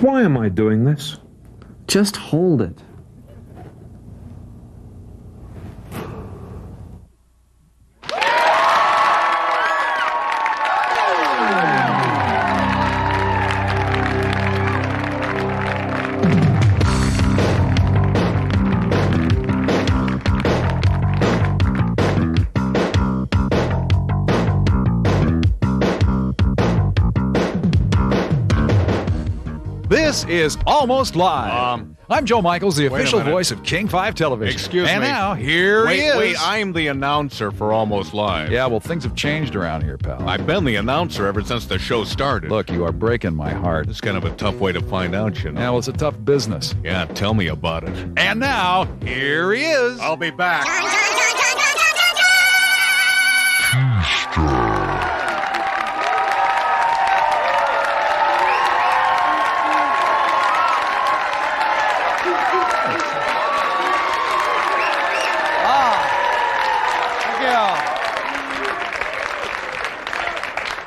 Why am I doing this? Just hold it. This is Almost Live. I'm Joe Michaels, the official voice of King 5 Television. Excuse me. And now, here he is. Wait, I'm the announcer for Almost Live. Yeah, well, things have changed around here, pal. I've been the announcer ever since the show started. Look, you are breaking my heart. It's kind of a tough way to find out, you know. Yeah, well, it's a tough business. Yeah, tell me about it. And now, here he is. I'll be back.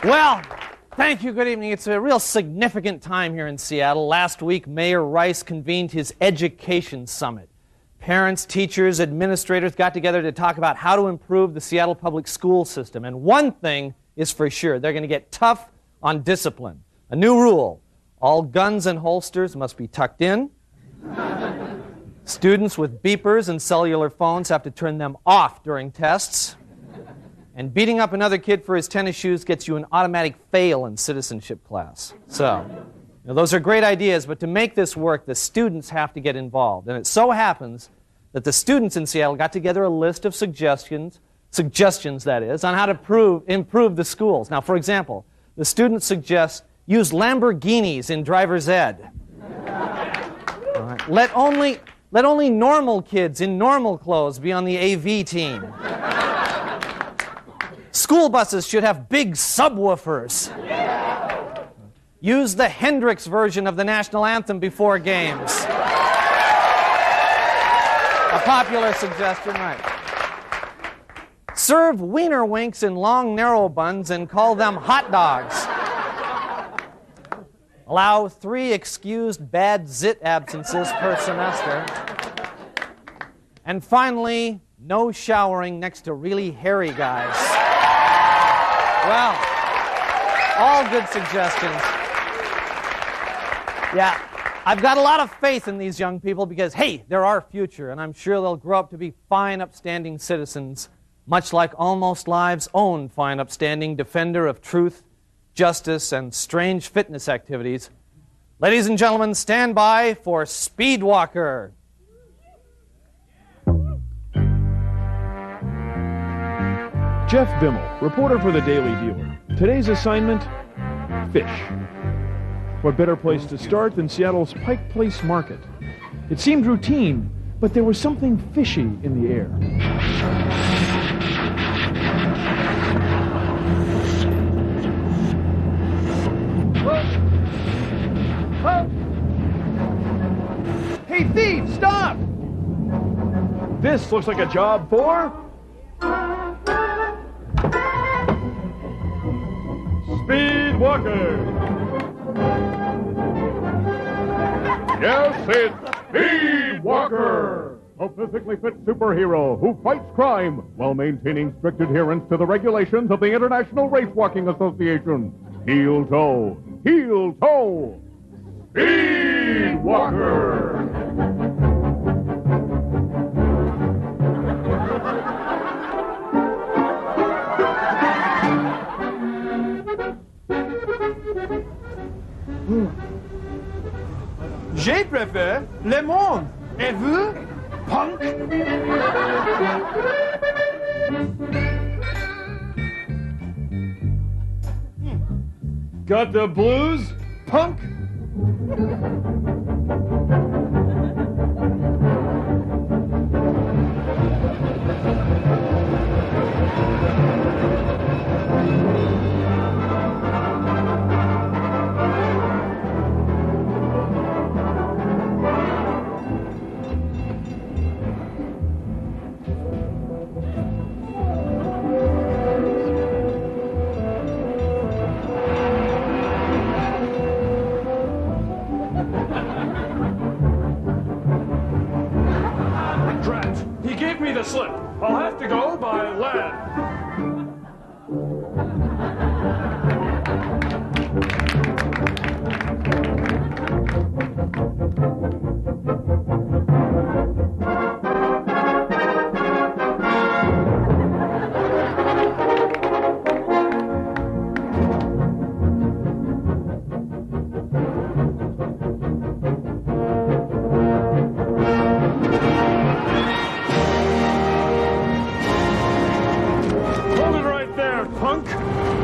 Well, thank you. Good evening. It's a real significant time here in Seattle. Last week, Mayor Rice convened his Education Summit. Parents, teachers, administrators got together to talk about how to improve the Seattle public school system. And one thing is for sure, they're going to get tough on discipline. A new rule: all guns and holsters must be tucked in. Students with beepers and cellular phones have to turn them off during tests. And beating up another kid for his tennis shoes gets you an automatic fail in citizenship class. So, those are great ideas, but to make this work, the students have to get involved. And it so happens that the students in Seattle got together a list of suggestions that is, on how to improve the schools. Now, for example, the students suggest use Lamborghinis in driver's ed. All right. Let only normal kids in normal clothes be on the AV team. School buses should have big subwoofers. Use the Hendrix version of the national anthem before games. A popular suggestion, right? Serve wiener winks in long, narrow buns and call them hot dogs. Allow 3 excused bad zit absences per semester. And finally, no showering next to really hairy guys. Well, all good suggestions. Yeah, I've got a lot of faith in these young people because, hey, they're our future, and I'm sure they'll grow up to be fine, upstanding citizens, much like Almost Live's own fine, upstanding defender of truth, justice, and strange fitness activities. Ladies and gentlemen, stand by for Speedwalker. Jeff Bimmel, reporter for the Daily Dealer. Today's assignment, fish. What better place to start than Seattle's Pike Place Market? It seemed routine, but there was something fishy in the air. Hey, thief, stop! This looks like a job for... Speedwalker! Yes, it's Speedwalker! A physically fit superhero who fights crime while maintaining strict adherence to the regulations of the International Racewalking Association. Heel toe, Speedwalker! Je préfère le monde. Et vous, punk? Got the blues, punk? give me the slip. I'll have to go by land.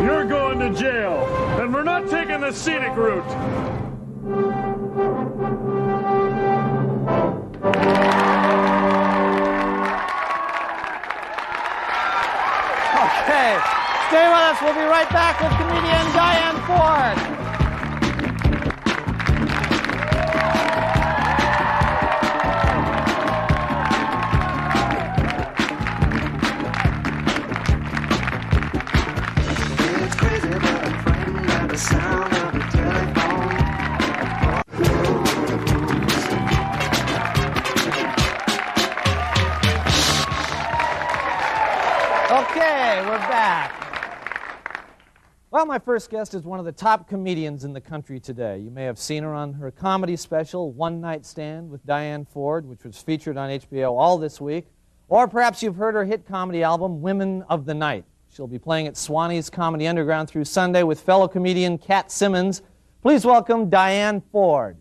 You're going to jail, and we're not taking the scenic route. Okay, stay with us. We'll be right back with comedian Diane Ford. Okay, we're back. Well, my first guest is one of the top comedians in the country today. You may have seen her on her comedy special, One Night Stand with Diane Ford, which was featured on HBO all this week. Or perhaps you've heard her hit comedy album, Women of the Night. She'll be playing at Swanee's Comedy Underground through Sunday with fellow comedian Cat Simmons. Please welcome Diane Ford.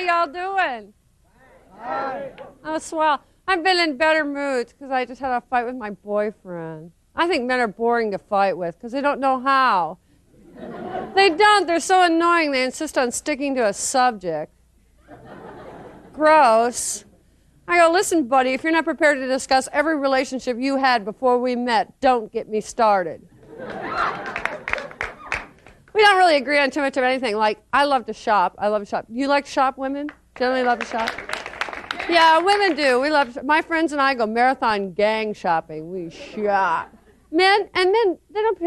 Y'all doing? Hi. Oh, swell. I've been in better moods because I just had a fight with my boyfriend. I think men are boring to fight with because they don't know how. They don't. They're so annoying. They insist on sticking to a subject. Gross. I go, listen, buddy, if you're not prepared to discuss every relationship you had before we met, don't get me started. We don't really agree on too much of anything. Like, I love to shop. I love to shop. You like to shop, women? Generally love to shop? Yeah, women do. We love to shop. My friends and I go marathon gang shopping. We shop. Men, they don't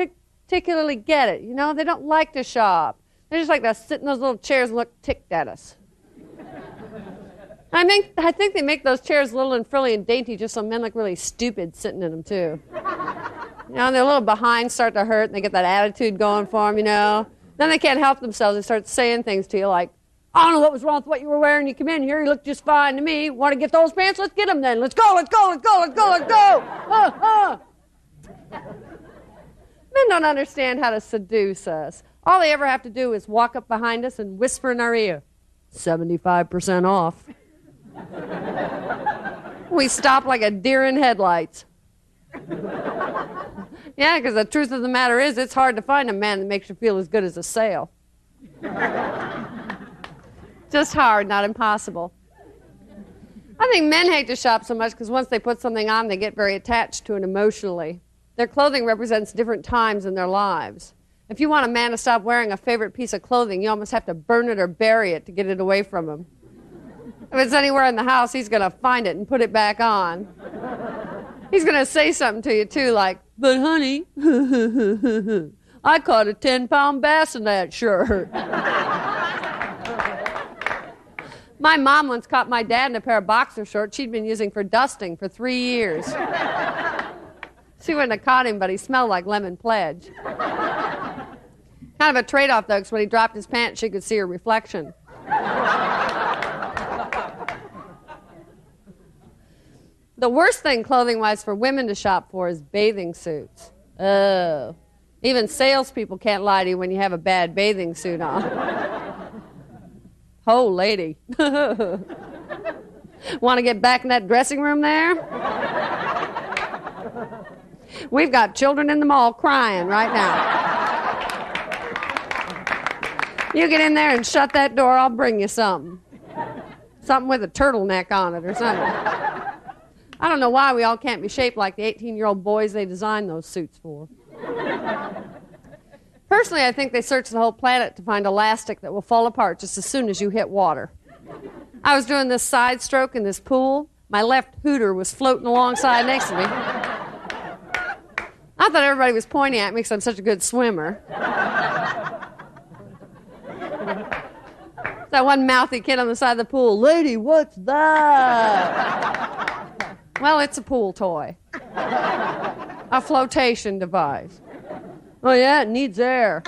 particularly get it, you know? They don't like to shop. They just like to sit in those little chairs and look ticked at us. I think they make those chairs little and frilly and dainty just so men look really stupid sitting in them, too. You know, their little behinds start to hurt, and they get that attitude going for them, you know. Then they can't help themselves. They start saying things to you like, I don't know what was wrong with what you were wearing. You come in here, you look just fine to me. Want to get those pants? Let's get them then. Let's go, let's go, let's go, let's go, let's go. Men don't understand how to seduce us. All they ever have to do is walk up behind us and whisper in our ear, 75% off. We stop like a deer in headlights. Yeah, because the truth of the matter is, it's hard to find a man that makes you feel as good as a sale. Just hard, not impossible. I think men hate to shop so much because once they put something on, they get very attached to it emotionally. Their clothing represents different times in their lives. If you want a man to stop wearing a favorite piece of clothing, you almost have to burn it or bury it to get it away from him. If it's anywhere in the house, he's going to find it and put it back on. He's going to say something to you, too, like, but honey, I caught a 10-pound bass in that shirt. My mom once caught my dad in a pair of boxer shorts she'd been using for dusting for 3 years. She wouldn't have caught him, but he smelled like lemon pledge. Kind of a trade-off, though, because when he dropped his pants, she could see her reflection. The worst thing clothing-wise for women to shop for is bathing suits. Oh. Even salespeople can't lie to you when you have a bad bathing suit on. Oh, lady. Want to get back in that dressing room there? We've got children in the mall crying right now. You get in there and shut that door, I'll bring you something. Something with a turtleneck on it or something. I don't know why we all can't be shaped like the 18-year-old boys they designed those suits for. Personally, I think they searched the whole planet to find elastic that will fall apart just as soon as you hit water. I was doing this side stroke in this pool. My left hooter was floating alongside next to me. I thought everybody was pointing at me because I'm such a good swimmer. That one mouthy kid on the side of the pool, "Lady, what's that?" Well, it's a pool toy. A flotation device. Oh, yeah, it needs air.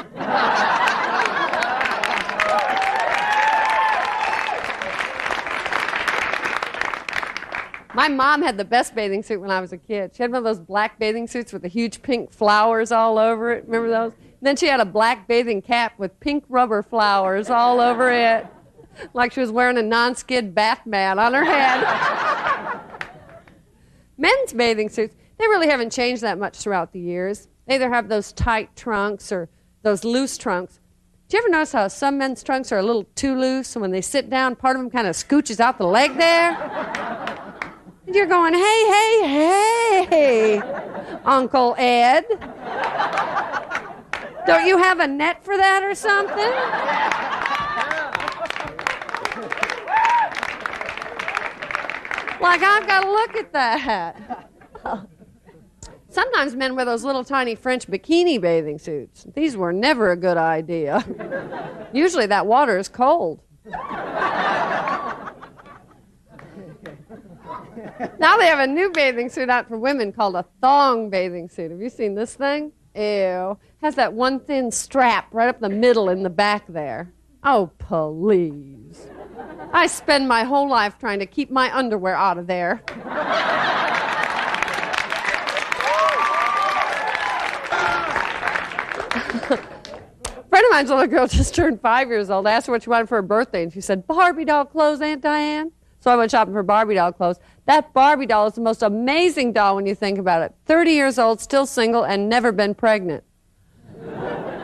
My mom had the best bathing suit when I was a kid. She had one of those black bathing suits with the huge pink flowers all over it. Remember those? And then she had a black bathing cap with pink rubber flowers all over it. Like she was wearing a non-skid bath mat on her head. Men's bathing suits, they really haven't changed that much throughout the years. They either have those tight trunks or those loose trunks. Do you ever notice how some men's trunks are a little too loose, and when they sit down, part of them kind of scooches out the leg there? And you're going, hey, Uncle Ed. Don't you have a net for that or something? Like, I've got to look at that. Sometimes men wear those little tiny French bikini bathing suits. These were never a good idea. Usually that water is cold. Now they have a new bathing suit out for women called a thong bathing suit. Have you seen this thing? Ew. Has that one thin strap right up the middle in the back there. Oh, please. I spend my whole life trying to keep my underwear out of there. A friend of mine's little girl just turned 5 years old. I asked her what she wanted for her birthday, and she said, "Barbie doll clothes, Aunt Diane." So I went shopping for Barbie doll clothes. That Barbie doll is the most amazing doll when you think about it. 30 years old, still single, and never been pregnant.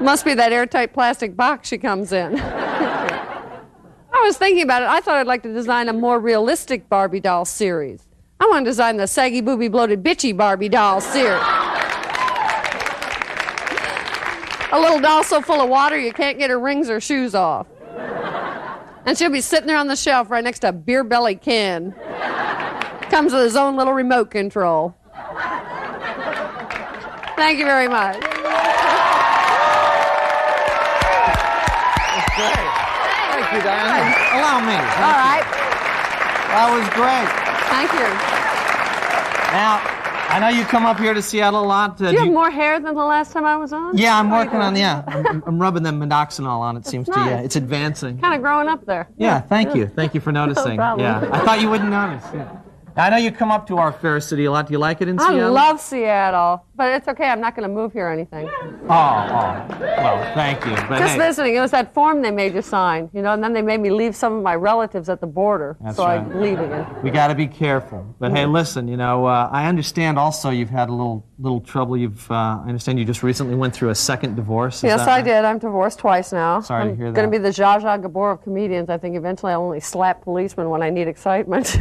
Must be that airtight plastic box she comes in. I was thinking about it. I thought I'd like to design a more realistic Barbie doll series. I want to design the saggy, booby, bloated, bitchy Barbie doll series. A little doll so full of water you can't get her rings or shoes off. And she'll be sitting there on the shelf right next to Beer Belly Ken. Comes with his own little remote control. Thank you very much. That's great. Thank you, Diane. Allow me. All right. That was great. Thank you. Now, I know you come up here to Seattle a lot. Do you have more hair than the last time I was on? Yeah, I'm working on, I'm rubbing the minoxidil on, it seems nice. to, yeah. It's advancing. Kind of growing up there. Yeah, thank you. Thank you for noticing. problem. Yeah, I thought you wouldn't notice. Yeah. I know you come up to our fair city a lot. Do you like it in Seattle? I love Seattle, but it's okay. I'm not going to move here or anything. Well, thank you. But Just hey, visiting. It was that form they made you sign, and then they made me leave some of my relatives at the border. That's so right. I'm leaving it. We got to be careful. But hey, listen, I understand also you've had a little trouble. I understand you just recently went through a second divorce. Yes, I did. I'm divorced twice now. Sorry to hear that. I'm going to be the Zsa Zsa Gabor of comedians. I think eventually I'll only slap policemen when I need excitement.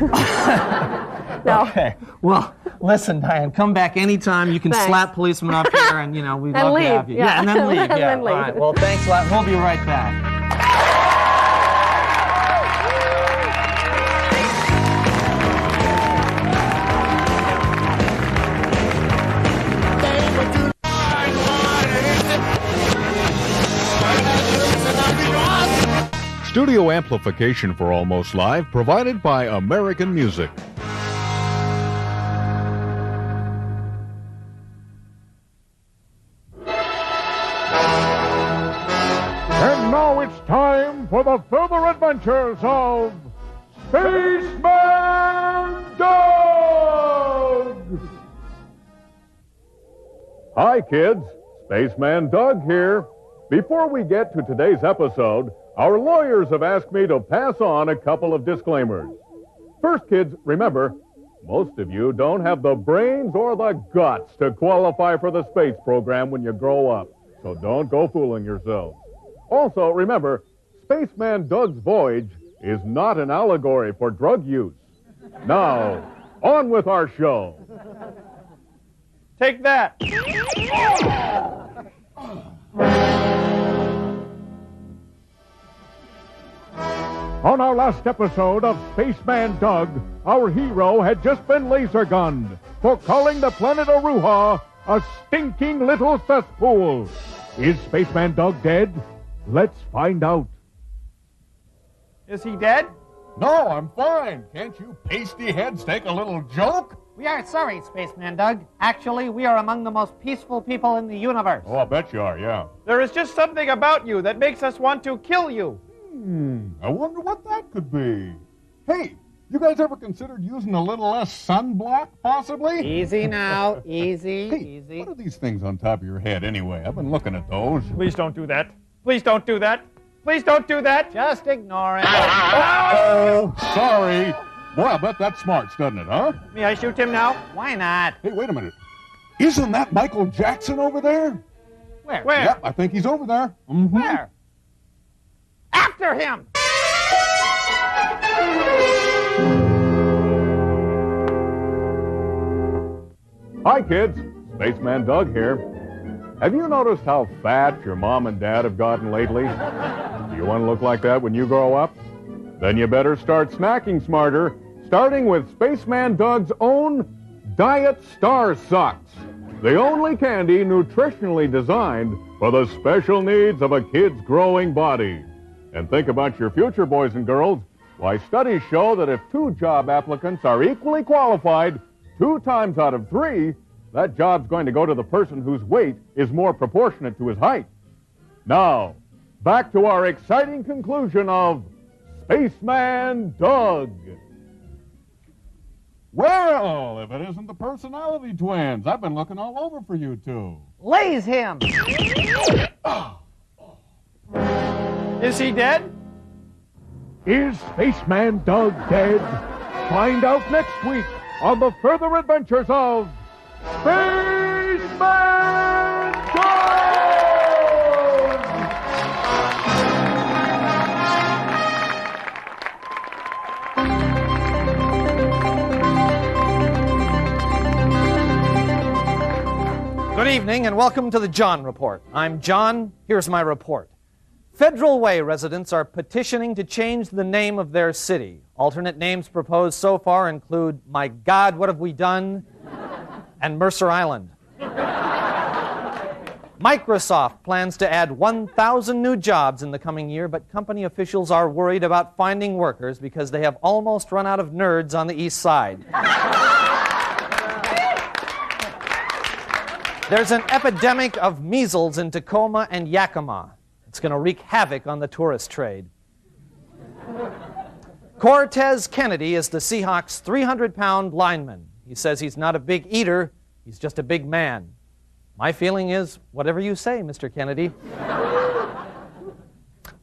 No. Okay. Well, listen, Diane, come back anytime. You can Thanks. slap policemen up here, and, we'd love leave, to have you. yeah. And then leave, And yeah. then leave. All right. Well, thanks a lot. We'll be right back. Studio amplification for Almost Live provided by American Music. And now it's time for the further adventures of Spaceman Doug! Hi, kids. Spaceman Doug here. Before we get to today's episode, our lawyers have asked me to pass on a couple of disclaimers. First, kids, remember, most of you don't have the brains or the guts to qualify for the space program when you grow up, so don't go fooling yourselves. Also, remember, Spaceman Doug's voyage is not an allegory for drug use. Now, on with our show. Take that. On our last episode of Spaceman Doug, our hero had just been laser gunned for calling the planet Aruha a stinking little cesspool. Is Spaceman Doug dead? Let's find out. Is he dead? No, I'm fine. Can't you pasty heads take a little joke? We are sorry, Spaceman Doug. Actually, we are among the most peaceful people in the universe. Oh, I bet you are, yeah. There is just something about you that makes us want to kill you. I wonder what that could be. Hey, you guys ever considered using a little less sunblock, possibly? Easy now. Easy, Hey, easy. what are these things on top of your head anyway? I've been looking at those. Please don't do that. Please don't do that. Please don't do that. Just ignore it. Oh, sorry. Boy, I bet that smarts, doesn't it, huh? May I shoot him now? Why not? Hey, wait a minute. Isn't that Michael Jackson over there? Where? Where? Yep, I think he's over there. Mm-hmm. Where? After him! Hi, kids. Spaceman Doug here. Have you noticed how fat your mom and dad have gotten lately? Do you want to look like that when you grow up? Then you better start snacking smarter, starting with Spaceman Doug's own Diet Star Socks, the only candy nutritionally designed for the special needs of a kid's growing body. And think about your future, boys and girls. Why, studies show that if 2 job applicants are equally qualified, 2 times out of 3, that job's going to go to the person whose weight is more proportionate to his height. Now, back to our exciting conclusion of Spaceman Doug. Well, if it isn't the personality twins, I've been looking all over for you two. Lays him! Is he dead? Is Spaceman Doug dead? Find out next week on the further adventures of Spaceman Doug! Good evening and welcome to the John Report. I'm John. Here's my report. Federal Way residents are petitioning to change the name of their city. Alternate names proposed so far include My God, What Have We Done? And Mercer Island. Microsoft plans to add 1,000 new jobs in the coming year, but company officials are worried about finding workers because they have almost run out of nerds on the east side. There's an epidemic of measles in Tacoma and Yakima. It's going to wreak havoc on the tourist trade. Cortez Kennedy is the Seahawks' 300-pound lineman. He says he's not a big eater, he's just a big man. My feeling is, whatever you say, Mr. Kennedy.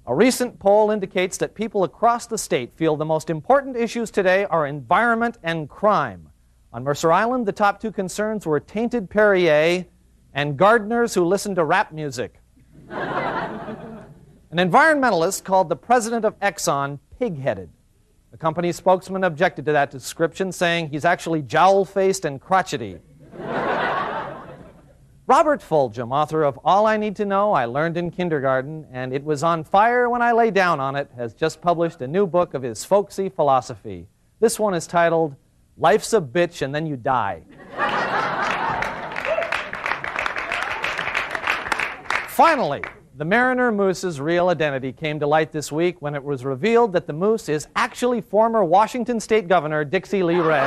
A recent poll indicates that people across the state feel the most important issues today are environment and crime. On Mercer Island, the top 2 concerns were tainted Perrier and gardeners who listen to rap music. An environmentalist called the president of Exxon pig-headed. The company's spokesman objected to that description, saying he's actually jowl-faced and crotchety. Robert Fulgham, author of All I Need to Know, I Learned in Kindergarten, and It Was on Fire When I Lay Down on It, has just published a new book of his folksy philosophy. This one is titled, Life's a Bitch and Then You Die. Finally, the Mariner Moose's real identity came to light this week when it was revealed that the moose is actually former Washington State Governor Dixie Lee Ray.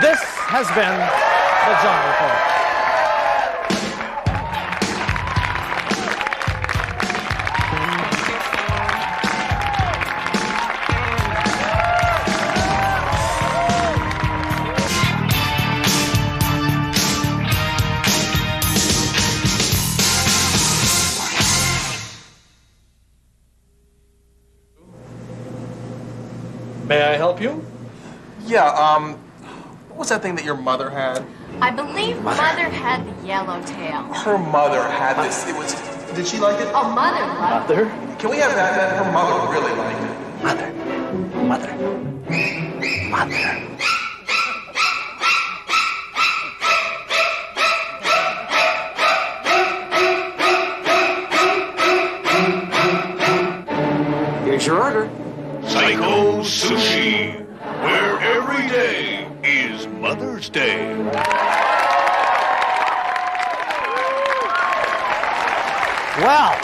This has been the John Report. May I help you? Yeah, what was that thing that your mother had? I believe Mother had the yellow tail. Her mother had this. It was. Did she like it? Oh, Mother loved it. Mother? Can we have that? Her mother really liked it. Mother. Here's your Michael's Sushi, where every day is Mother's Day. Well,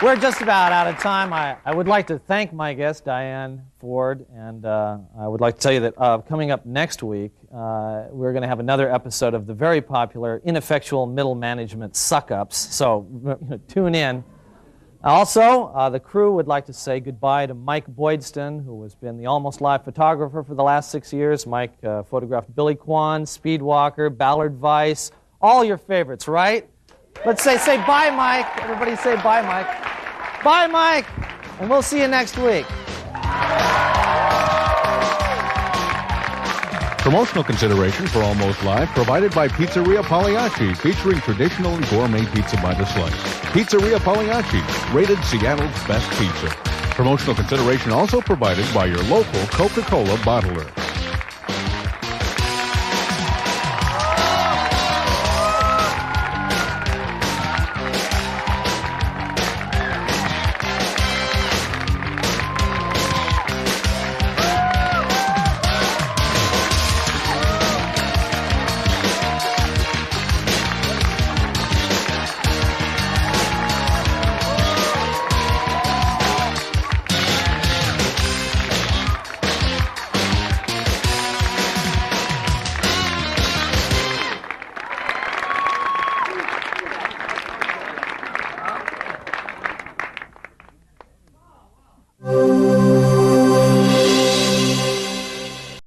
we're just about out of time. I would like to thank my guest, Diane Ford, and I would like to tell you that coming up next week, we're going to have another episode of the very popular Ineffectual Middle Management Suck-Ups, so tune in. Also, the crew would like to say goodbye to Mike Boydston, who has been the Almost Live photographer for the last 6 years. Mike photographed Billy Kwan, Speedwalker, Ballard Vice, all your favorites, right? Let's say bye, Mike. Everybody say bye, Mike. Bye, Mike. And we'll see you next week. Promotional consideration for Almost Live provided by Pizzeria Pagliacci, featuring traditional and gourmet pizza by the slice. Pizzeria Pagliacci, rated Seattle's best pizza. Promotional consideration also provided by your local Coca-Cola bottler.